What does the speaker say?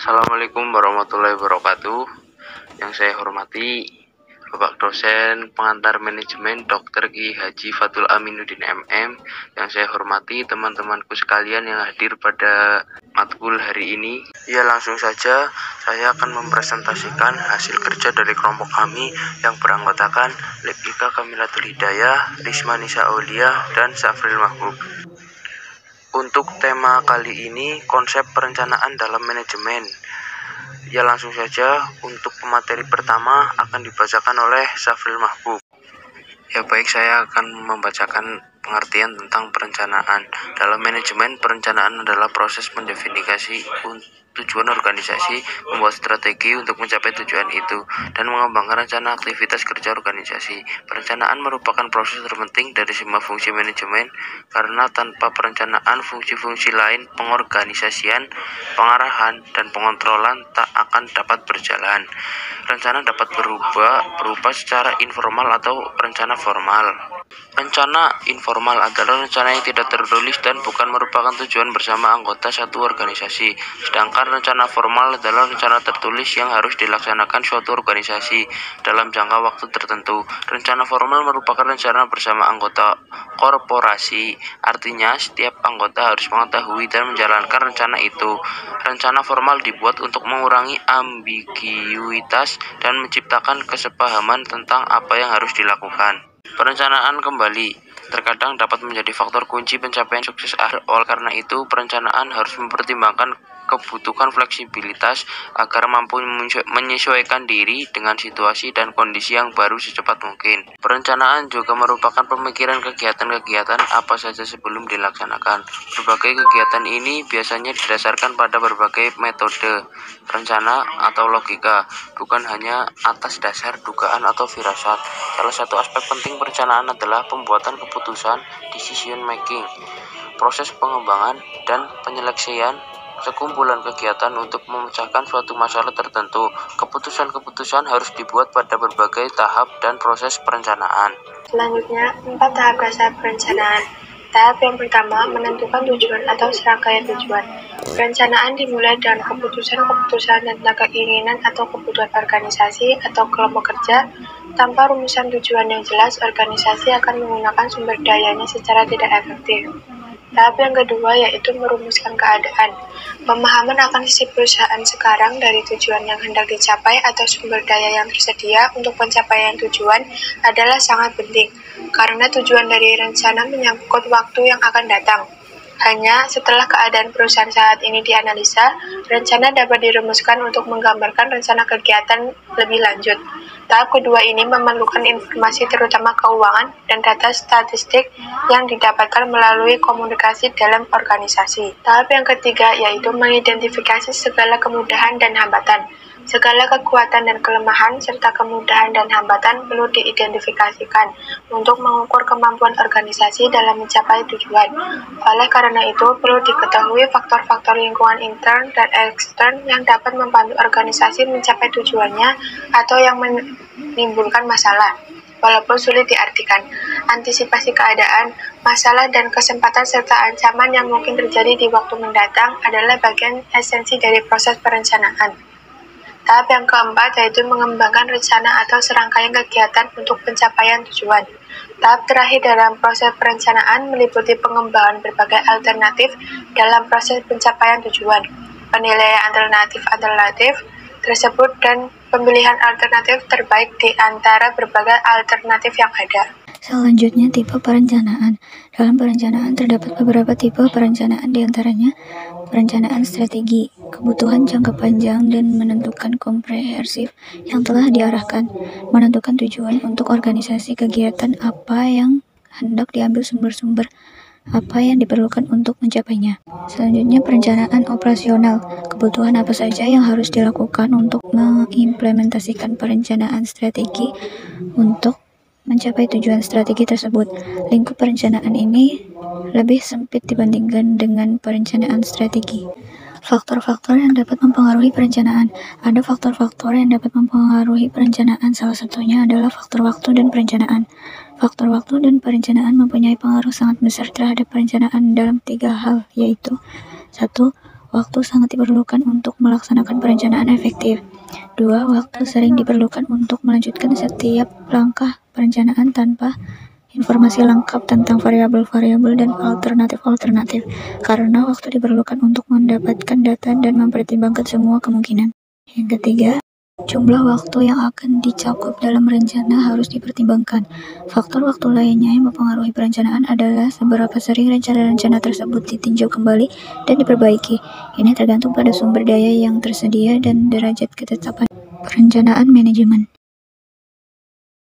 Assalamualaikum warahmatullahi wabarakatuh. Yang saya hormati Bapak dosen pengantar manajemen Dr. Ki Haji Fatul Aminuddin MM. Yang saya hormati teman-temanku sekalian yang hadir pada matkul hari ini. Ya, langsung saja saya akan mempresentasikan hasil kerja dari kelompok kami yang beranggotakan Lepika Kamilatul Hidayah, Risma Nisa Aulia, dan Safril Mahbub. Untuk tema kali ini konsep perencanaan dalam manajemen. Ya, langsung saja untuk pemateri pertama akan dibacakan oleh Safril Mahbub. Ya baik, saya akan membacakan pengertian tentang perencanaan. Dalam manajemen, perencanaan adalah proses mendefinisi tujuan organisasi, membuat strategi untuk mencapai tujuan itu, dan mengembangkan rencana aktivitas kerja organisasi. Perencanaan merupakan proses terpenting dari semua fungsi manajemen, karena tanpa perencanaan, fungsi-fungsi lain, pengorganisasian, pengarahan, dan pengontrolan tak akan dapat berjalan. Rencana dapat berupa secara informal atau rencana formal. Rencana informal adalah rencana yang tidak tertulis dan bukan merupakan tujuan bersama anggota satu organisasi. Sedangkan rencana formal adalah rencana tertulis yang harus dilaksanakan suatu organisasi dalam jangka waktu tertentu. Rencana formal merupakan rencana bersama anggota korporasi. Artinya, setiap anggota harus mengetahui dan menjalankan rencana itu. Rencana formal dibuat untuk mengurangi ambiguitas dan menciptakan kesepahaman tentang apa yang harus dilakukan. Perencanaan kembali terkadang dapat menjadi faktor kunci pencapaian sukses akhir. Oleh karena itu, perencanaan harus mempertimbangkan kebutuhan fleksibilitas agar mampu menyesuaikan diri dengan situasi dan kondisi yang baru secepat mungkin. Perencanaan juga merupakan pemikiran kegiatan-kegiatan apa saja sebelum dilaksanakan. Berbagai kegiatan ini biasanya didasarkan pada berbagai metode rencana atau logika, bukan hanya atas dasar dugaan atau firasat. Salah satu aspek penting perencanaan adalah pembuatan keputusan, decision making, proses pengembangan dan penyelesaian sekumpulan kegiatan untuk memecahkan suatu masalah tertentu. Keputusan-keputusan harus dibuat pada berbagai tahap dan proses perencanaan. Selanjutnya, 4 tahap dasar perencanaan. Tahap yang pertama, menentukan tujuan atau serangkaian tujuan. Perencanaan dimulai dengan keputusan-keputusan tentang keinginan atau kebutuhan organisasi atau kelompok kerja. Tanpa rumusan tujuan yang jelas, organisasi akan menggunakan sumber dayanya secara tidak efektif. Tahap yang kedua yaitu merumuskan keadaan. Pemahaman akan sisi perusahaan sekarang dari tujuan yang hendak dicapai atau sumber daya yang tersedia untuk pencapaian tujuan adalah sangat penting, karena tujuan dari rencana menyangkut waktu yang akan datang. Hanya setelah keadaan perusahaan saat ini dianalisa, rencana dapat dirumuskan untuk menggambarkan rencana kegiatan lebih lanjut. Tahap kedua ini memerlukan informasi terutama keuangan dan data statistik yang didapatkan melalui komunikasi dalam organisasi. Tahap yang ketiga yaitu mengidentifikasi segala kemudahan dan hambatan. Segala kekuatan dan kelemahan serta kemudahan dan hambatan perlu diidentifikasikan untuk mengukur kemampuan organisasi dalam mencapai tujuan. Oleh karena itu, perlu diketahui faktor-faktor lingkungan intern dan ekstern yang dapat membantu organisasi mencapai tujuannya atau yang menimbulkan masalah. Walaupun sulit diartikan, antisipasi keadaan, masalah, dan kesempatan serta ancaman yang mungkin terjadi di waktu mendatang adalah bagian esensi dari proses perencanaan. Tahap yang keempat yaitu mengembangkan rencana atau serangkaian kegiatan untuk pencapaian tujuan. Tahap terakhir dalam proses perencanaan meliputi pengembangan berbagai alternatif dalam proses pencapaian tujuan, penilaian alternatif tersebut, dan pemilihan alternatif terbaik di antara berbagai alternatif yang ada. Selanjutnya, tipe perencanaan. Dalam perencanaan terdapat beberapa tipe perencanaan, diantaranya perencanaan strategi, kebutuhan jangka panjang dan menentukan komprehensif yang telah diarahkan, menentukan tujuan untuk organisasi, kegiatan apa yang hendak diambil, sumber-sumber apa yang diperlukan untuk mencapainya. Selanjutnya, perencanaan operasional, kebutuhan apa saja yang harus dilakukan untuk mengimplementasikan perencanaan strategi untuk mencapai tujuan strategi tersebut. Lingkup perencanaan ini lebih sempit dibandingkan dengan perencanaan strategi. Faktor-faktor yang dapat mempengaruhi perencanaan. Ada faktor-faktor yang dapat mempengaruhi perencanaan, salah satunya adalah faktor waktu dan perencanaan. Faktor waktu dan perencanaan mempunyai pengaruh sangat besar terhadap perencanaan dalam 3 hal, yaitu 1. Waktu sangat diperlukan untuk melaksanakan perencanaan efektif. 2. Waktu sering diperlukan untuk melanjutkan setiap langkah perencanaan tanpa informasi lengkap tentang variabel-variabel dan alternatif-alternatif, karena waktu diperlukan untuk mendapatkan data dan mempertimbangkan semua kemungkinan. Yang ketiga, jumlah waktu yang akan dicakup dalam rencana harus dipertimbangkan. Faktor waktu lainnya yang mempengaruhi perencanaan adalah seberapa sering rencana-rencana tersebut ditinjau kembali dan diperbaiki. Ini tergantung pada sumber daya yang tersedia dan derajat ketetapan perencanaan manajemen.